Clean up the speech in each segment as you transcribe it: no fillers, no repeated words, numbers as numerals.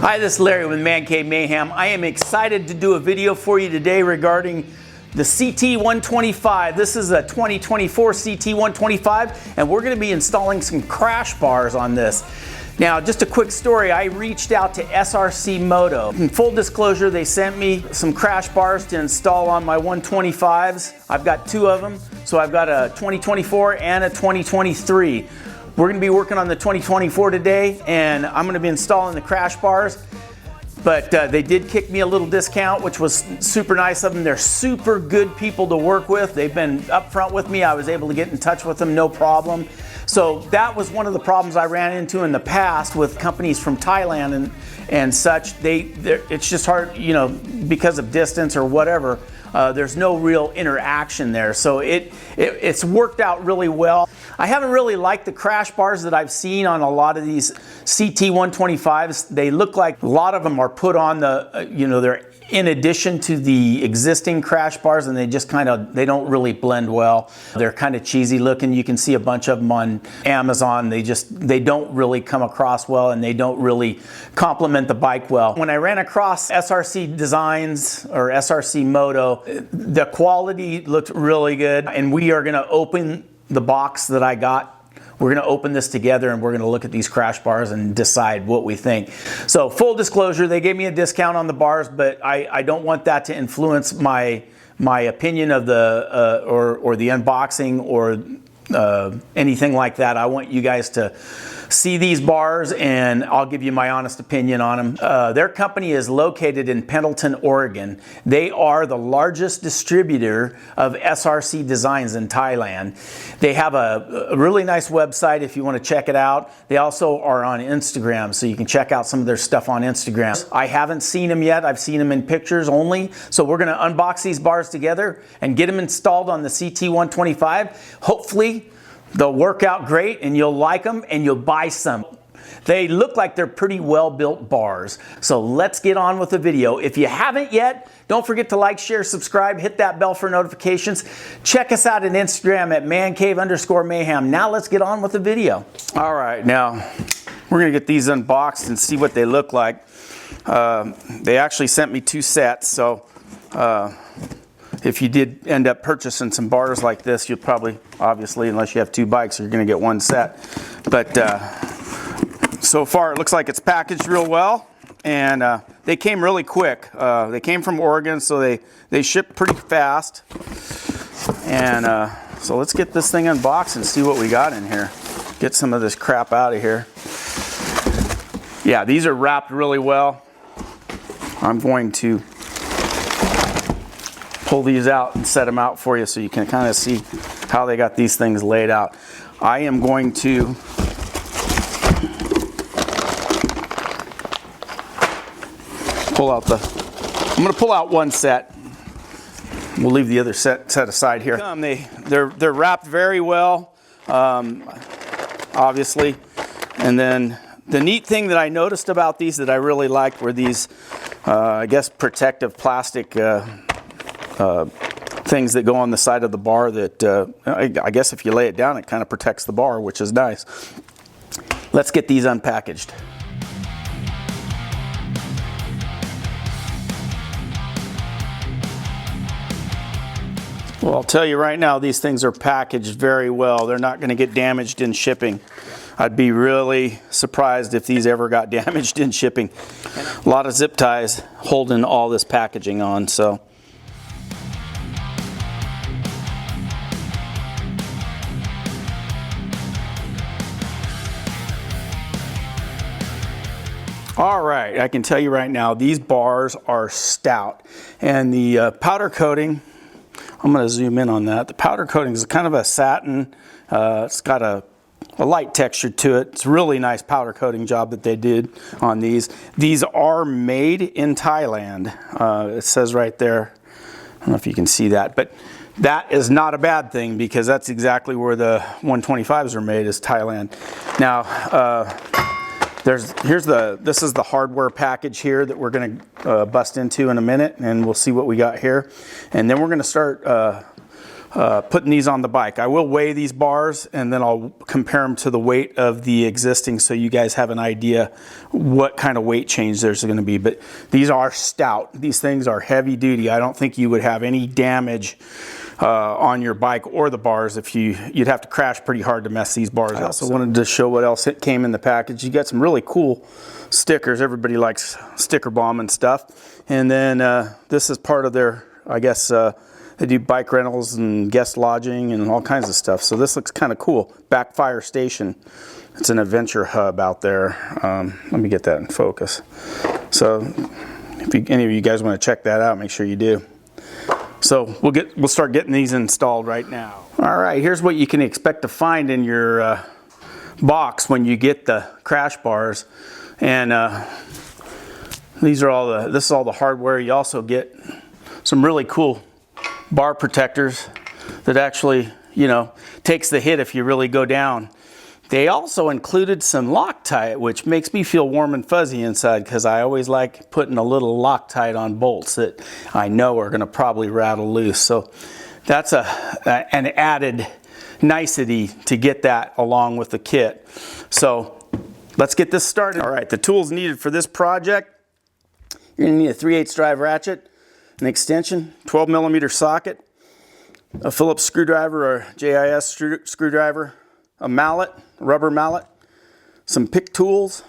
Hi, this is Larry with Man Cave Mayhem. I am excited to do a video for you today regarding the CT125. This is a 2024 CT125, and we're going to be installing some crash bars on this. Now, just a quick story. I reached out to SRC MOTO. In full disclosure, they sent me some crash bars to install on my 125s. I've got two of them, so I've got a 2024 and a 2023. We're going to be working on the 2024 today, and I'm going to be installing the crash bars. But they did kick me a little discount, which was super nice of them. They're super good people to work with. They've been upfront with me. I was able to get in touch with them, no problem. So that was one of the problems I ran into in the past with companies from Thailand and such. It's just hard, you know, because of distance or whatever. There's no real interaction there. So it's worked out really well. I haven't really liked the crash bars that I've seen on a lot of these CT125s. They look like a lot of them are put on the, you know, they're in addition to the existing crash bars, and they just they don't really blend well. They're kind of cheesy looking. You can see a bunch of them on Amazon. They don't really come across well, and they don't really complement the bike well. When I ran across SRC Designs or SRC MOTO, the quality looked really good, and we are gonna open the box that I got. We're going to open this together and we're going to look at these crash bars and decide what we think. So full disclosure, they gave me a discount on the bars, but I don't want that to influence my opinion of the or the unboxing or anything like that. I want you guys to see these bars and I'll give you my honest opinion on them. Their company is located in Pendleton, Oregon. They are the largest distributor of SRC Designs in Thailand. They have a really nice website if you want to check it out. They also are on Instagram, so you can check out some of their stuff on Instagram. I haven't seen them yet. I've seen them in pictures only. So we're going to unbox these bars together and get them installed on the CT125. Hopefully they'll work out great and you'll like them and you'll buy some. They look like they're pretty well built bars. So let's get on with the video. If you haven't yet, don't forget to like, share, subscribe, hit that bell for notifications. Check us out on Instagram at mancave_mayhem. Now let's get on with the video. All right, now we're gonna get these unboxed and see what they look like. They actually sent me two sets, so if you did end up purchasing some bars like this, you'll probably, obviously, unless you have two bikes, you're going to get one set. But so far, it looks like it's packaged real well, and they came really quick. They came from Oregon, so they ship pretty fast. And so let's get this thing unboxed and see what we got in here. Get some of this crap out of here. Yeah, these are wrapped really well. I'm going to pull these out and set them out for you so you can kind of see how they got these things laid out. I am going to I'm going to pull out one set. We'll leave the other set aside here. They're wrapped very well, obviously. And then the neat thing that I noticed about these that I really liked were these, I guess, protective plastic things that go on the side of the bar that I guess if you lay it down, it kind of protects the bar, which is nice. Let's get these unpackaged. Well, I'll tell you right now, these things are packaged very well. They're not going to get damaged in shipping. I'd be really surprised if these ever got damaged in shipping. A lot of zip ties holding all this packaging on, so. All right, I can tell you right now, these bars are stout. And the powder coating, I'm going to zoom in on that. The powder coating is kind of a satin. It's got a light texture to it. It's a really nice powder coating job that they did on these. These are made in Thailand. It says right there, I don't know if you can see that, but that is not a bad thing because that's exactly where the 125s are made, is Thailand. Now, this is the hardware package here that we're going to bust into in a minute, and we'll see what we got here. And then we're going to start putting these on the bike. I will weigh these bars and then I'll compare them to the weight of the existing so you guys have an idea what kind of weight change there's going to be. But these are stout. These things are heavy duty. I don't think you would have any damage on your bike or the bars if you'd have to crash pretty hard to mess these bars up. I also wanted to show what else came in the package. You got some really cool stickers. Everybody likes sticker bomb and stuff. And then this is part of their, I guess, they do bike rentals and guest lodging and all kinds of stuff. So this looks kind of cool. Backfire station. It's an adventure hub out there. Let me get that in focus. So if any of you guys want to check that out, make sure you do. So we'll start getting these installed right now. All right, here's what you can expect to find in your box when you get the crash bars. And this is all the hardware. You also get some really cool bar protectors that actually, you know, takes the hit if you really go down. They also included some Loctite, which makes me feel warm and fuzzy inside because I always like putting a little Loctite on bolts that I know are going to probably rattle loose. So that's an added nicety to get that along with the kit. So let's get this started. All right, the tools needed for this project: you're going to need a 3/8 drive ratchet, an extension, 12mm socket, a Phillips screwdriver or JIS screwdriver, a mallet, rubber mallet, some pick tools,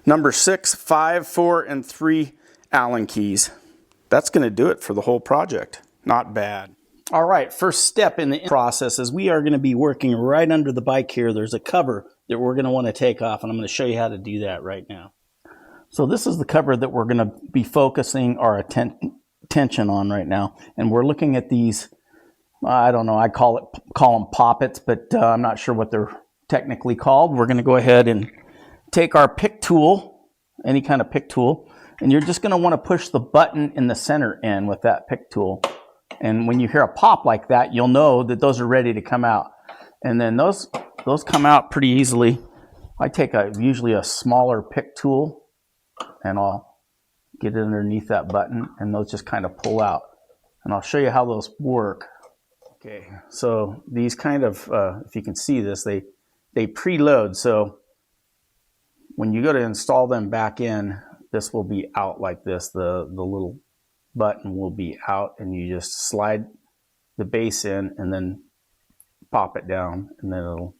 number 6, 5, 4, and 3 Allen keys. That's going to do it for the whole project. Not bad. All right, first step in the process is we are going to be working right under the bike here. There's a cover that we're going to want to take off, and I'm going to show you how to do that right now. So this is the cover that we're going to be focusing our attention on right now, and we're looking at these, I don't know, I call them poppets, but I'm not sure what they're technically called. We're going to go ahead and take our pick tool, any kind of pick tool, and you're just going to want to push the button in the center end with that pick tool. And when you hear a pop like that, you'll know that those are ready to come out. And then those come out pretty easily. I take usually a smaller pick tool and I'll get it underneath that button, and those just kind of pull out. And I'll show you how those work. Okay, so these kind of, if you can see this, they preload. So when you go to install them back in, this will be out like this. The little button will be out, and you just slide the base in and then pop it down, and then it'll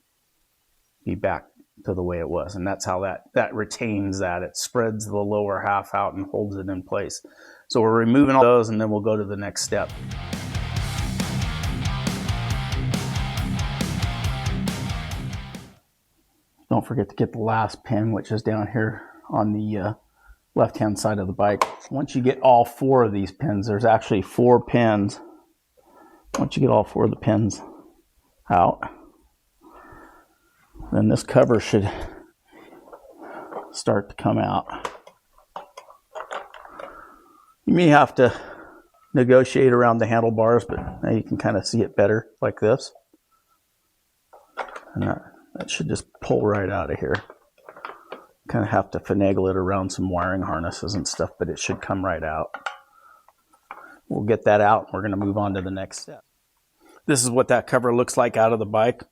be back to the way it was. And that's how that retains that. It spreads the lower half out and holds it in place. So we're removing all those, and then we'll go to the next step. Don't forget to get the last pin, which is down here on the left-hand side of the bike. Once you get all 4 of these pins, there's actually 4 pins. Once you get all 4 of the pins out, then this cover should start to come out. You may have to negotiate around the handlebars, but now you can kind of see it better like this. And that should just pull right out of here. Kind of have to finagle it around some wiring harnesses and stuff, but it should come right out. We'll get that out. We're going to move on to the next step. This is what that cover looks like out of the bike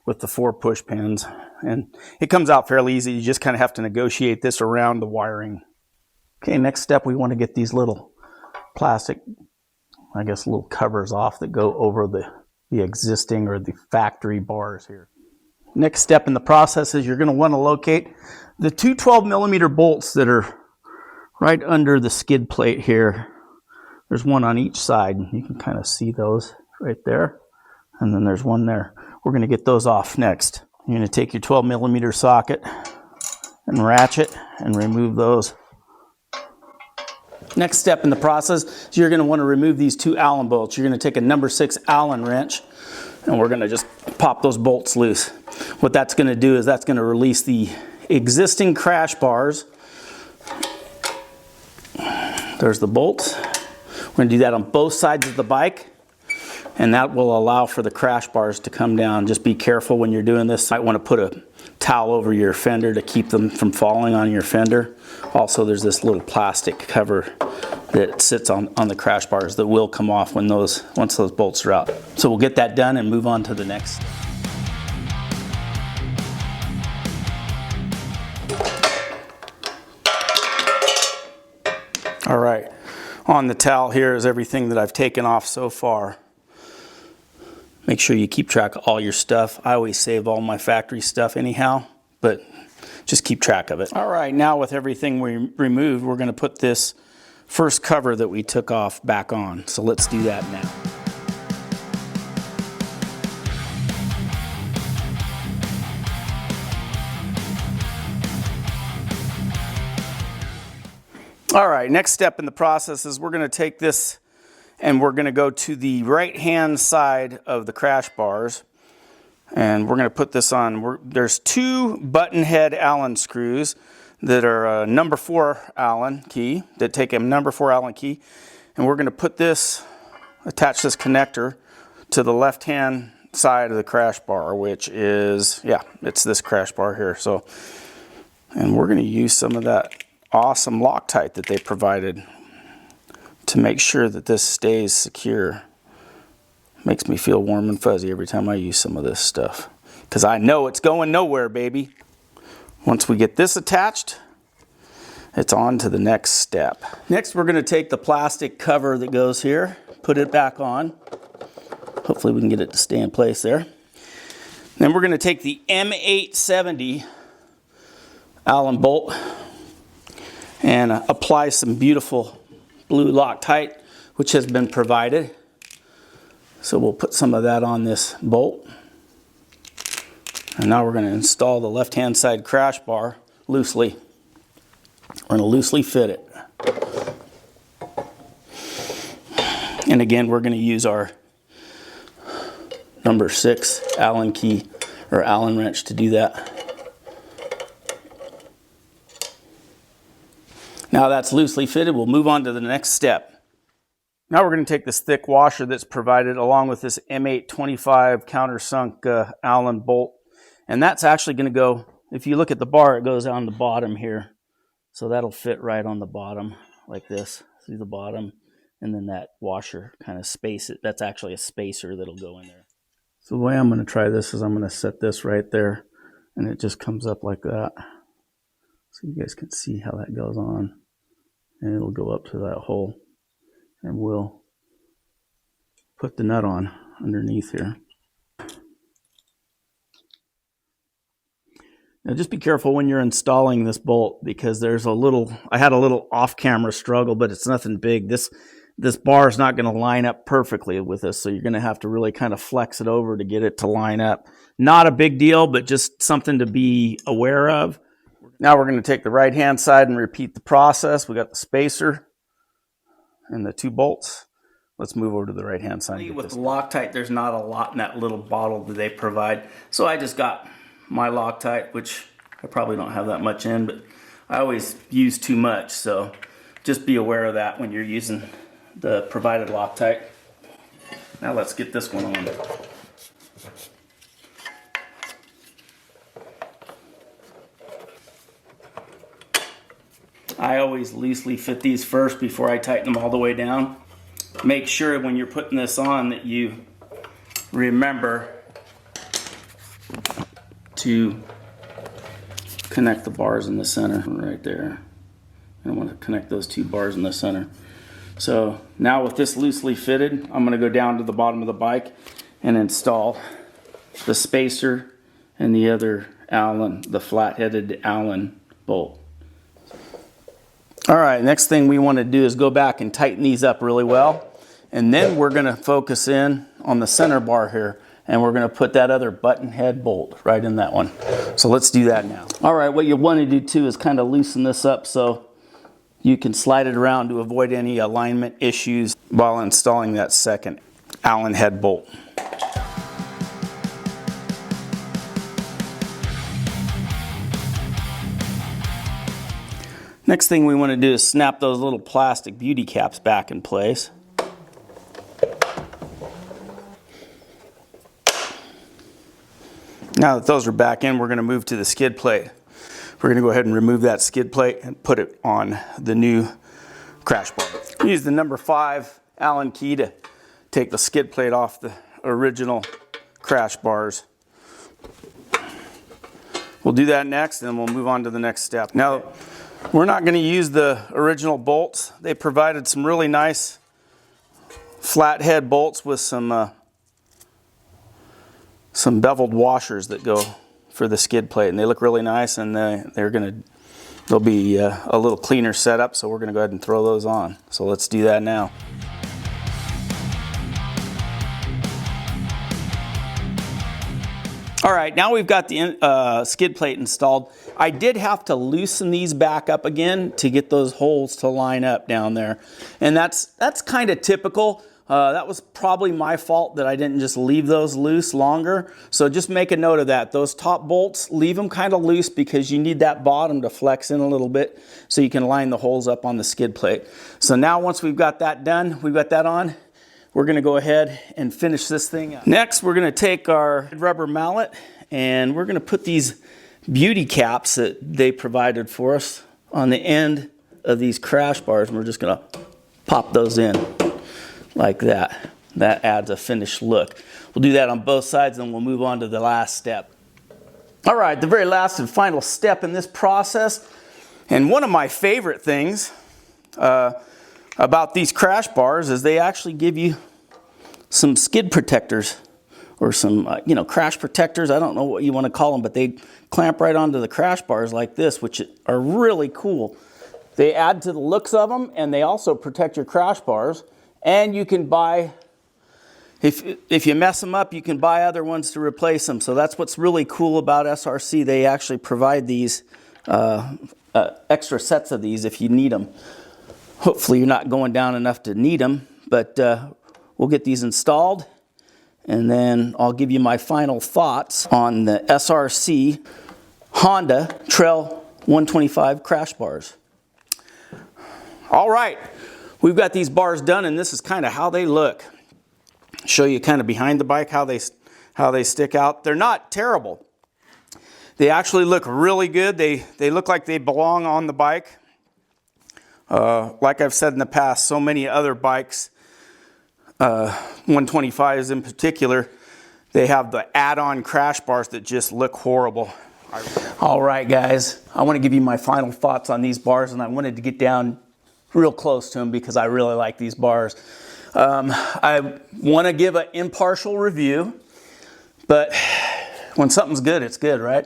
with the 4 push pins. And it comes out fairly easy. You just kind of have to negotiate this around the wiring. Okay, next step, we want to get these little plastic, I guess, little covers off that go over the existing or the factory bars here. Next step in the process is you're going to want to locate the 2 12mm bolts that are right under the skid plate here. There's one on each side. You can kind of see those right there. And then there's one there. We're going to get those off next. You're going to take your 12mm socket and ratchet and remove those. Next step in the process is you're going to want to remove these 2 Allen bolts. You're going to take a number 6 Allen wrench, and we're going to just pop those bolts loose. What that's going to do is that's going to release the existing crash bars. There's the bolts. We're going to do that on both sides of the bike, and that will allow for the crash bars to come down. Just be careful when you're doing this. You might want to put a towel over your fender to keep them from falling on your fender. Also, there's this little plastic cover that sits on the crash bars that will come off once those bolts are out. So we'll get that done and move on to the next. All right, on the towel here is everything that I've taken off so far. Make sure you keep track of all your stuff. I always save all my factory stuff anyhow, but just keep track of it. All right, now with everything we removed, we're gonna put this first cover that we took off back on. So let's do that now. All right, next step in the process is we're gonna take this and we're gonna go to the right-hand side of the crash bars. And we're gonna put this on, there's 2 button head Allen screws that are a number 4 Allen key, that take a number 4 Allen key. And we're gonna put this, attach this connector to the left-hand side of the crash bar, which is, yeah, it's this crash bar here. So, and we're gonna use some of that awesome Loctite that they provided to make sure that this stays secure. Makes me feel warm and fuzzy every time I use some of this stuff, because I know it's going nowhere, baby. Once we get this attached, it's on to the next step. Next, we're gonna take the plastic cover that goes here, put it back on. Hopefully we can get it to stay in place there. Then we're gonna take the M870 Allen bolt and apply some beautiful blue Loctite, which has been provided. So we'll put some of that on this bolt. And now we're going to install the left-hand side crash bar loosely. We're going to loosely fit it. And again, we're going to use our number 6 Allen key or Allen wrench to do that. Now that's loosely fitted, we'll move on to the next step. Now we're going to take this thick washer that's provided along with this M825 countersunk Allen bolt. And that's actually going to go, if you look at the bar, it goes on the bottom here. So that'll fit right on the bottom like this, through the bottom. And then that washer kind of space it. That's actually a spacer that'll go in there. So the way I'm going to try this is I'm going to set this right there. And it just comes up like that. So you guys can see how that goes on. And it'll go up to that hole. And we'll put the nut on underneath here. Now just be careful when you're installing this bolt, because there's I had a little off-camera struggle, but it's nothing big. This bar is not going to line up perfectly with this, so you're going to have to really kind of flex it over to get it to line up. Not a big deal, but just something to be aware of. Now we're going to take the right-hand side and repeat the process. We got the spacer and the 2 bolts. Let's move over to the right-hand side. With the Loctite, there's not a lot in that little bottle that they provide. So I just got my Loctite, which I probably don't have that much in, but I always use too much. So just be aware of that when you're using the provided Loctite. Now let's get this one on. I always loosely fit these first before I tighten them all the way down. Make sure when you're putting this on that you remember to connect the bars in the center right there. I want to connect those 2 bars in the center. So now with this loosely fitted, I'm going to go down to the bottom of the bike and install the spacer and the other Allen, the flat-headed Allen bolt. All right, next thing we want to do is go back and tighten these up really well. And then we're going to focus in on the center bar here. And we're going to put that other button head bolt right in that one. So let's do that now. All right, what you want to do too is kind of loosen this up so you can slide it around to avoid any alignment issues while installing that second Allen head bolt. Next thing we want to do is snap those little plastic beauty caps back in place. Now that those are back in, we're going to move to the skid plate. We're going to go ahead and remove that skid plate and put it on the new crash bar. Use the number 5 Allen key to take the skid plate off the original crash bars. We'll do that next, and then we'll move on to the next step. Now, we're not going to use the original bolts. They provided some really nice flathead bolts with some beveled washers that go for the skid plate, and they look really nice, and they'll be a little cleaner setup, so we're going to go ahead and throw those on. So let's do that now. All right, now we've got the skid plate installed. I did have to loosen these back up again to get those holes to line up down there, and that's kind of typical. That was probably my fault that I didn't just leave those loose longer. So just make a note of that. Those top bolts, leave them kind of loose because you need that bottom to flex in a little bit so you can line the holes up on the skid plate. So now once we've got that done, we've got that on, we're going to go ahead and finish this thing up. Next, we're going to take our rubber mallet and we're going to put these beauty caps that they provided for us on the end of these crash bars, and we're just going to pop those in like that. That adds a finished look. We'll do that on both sides, and we'll move on to the last step. All right, the very last and final step in this process, and one of my favorite things about these crash bars is they actually give you some skid protectors or some crash protectors. I don't know what you want to call them, but they clamp right onto the crash bars like this, which are really cool. They add to the looks of them, and they also protect your crash bars. And you can buy, if you mess them up, you can buy other ones to replace them. So that's what's really cool about SRC. They actually provide these extra sets of these if you need them. Hopefully you're not going down enough to need them, but we'll get these installed, and then I'll give you my final thoughts on the SRC Honda Trail 125 crash bars. All right. We've got these bars done, and this is kind of how they look. Show you kind of behind the bike how they stick out. They're not terrible. They actually look really good. They look like they belong on the bike. Like I've said in the past, so many other bikes, 125s in particular, they have the add-on crash bars that just look horrible. All right, guys, I want to give you my final thoughts on these bars, and I wanted to get down real close to them because I really like these bars. I want to give an impartial review, but when something's good, it's good, right?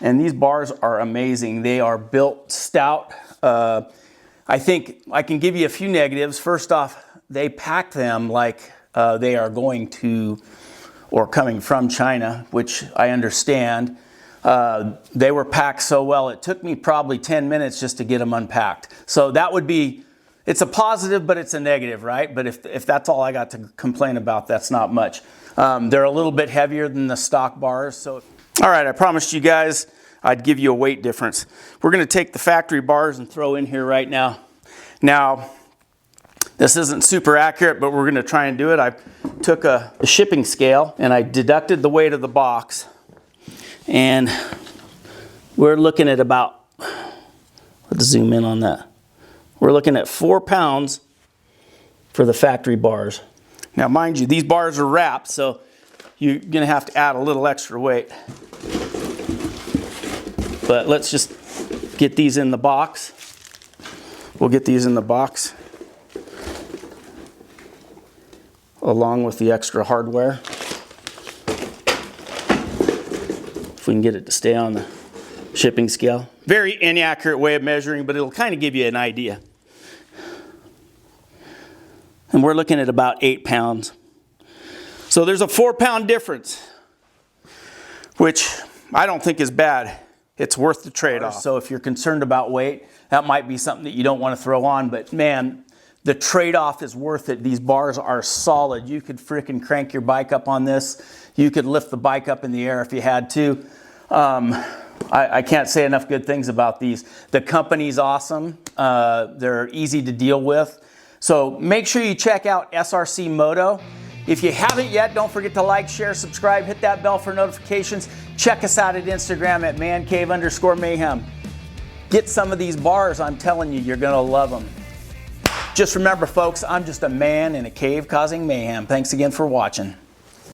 And these bars are amazing. They are built stout. I think I can give you a few negatives. First off, they pack them like they are going to or coming from China, which I understand. They were packed so well, it took me probably 10 minutes just to get them unpacked. So that would be, it's a positive, but it's a negative, right? But if that's all I got to complain about, that's not much. They're a little bit heavier than the stock bars. So, all right, I promised you guys I'd give you a weight difference. We're going to take the factory bars and throw in here right now. Now, this isn't super accurate, but we're going to try and do it. I took a shipping scale and I deducted the weight of the box. And we're looking at about, let's zoom in on that. We're looking at 4 pounds for the factory bars. Now, mind you, these bars are wrapped, so you're going to have to add a little extra weight. But let's just get these in the box. We'll get these in the box along with the extra hardware. If we can get it to stay on the shipping scale. Very inaccurate way of measuring, but it'll kind of give you an idea. And we're looking at about 8 pounds. So there's a 4-pound difference, which I don't think is bad. It's worth the trade-off. So if you're concerned about weight, that might be something that you don't want to throw on, but man, the trade-off is worth it. These bars are solid. You could freaking crank your bike up on this. You could lift the bike up in the air if you had to. I can't say enough good things about these. The company's awesome. They're easy to deal with. So make sure you check out SRC MOTO. If you haven't yet, don't forget to like, share, subscribe, hit that bell for notifications. Check us out at Instagram at mancave_mayhem. Get some of these bars. I'm telling you, you're going to love them. Just remember, folks, I'm just a man in a cave causing mayhem. Thanks again for watching.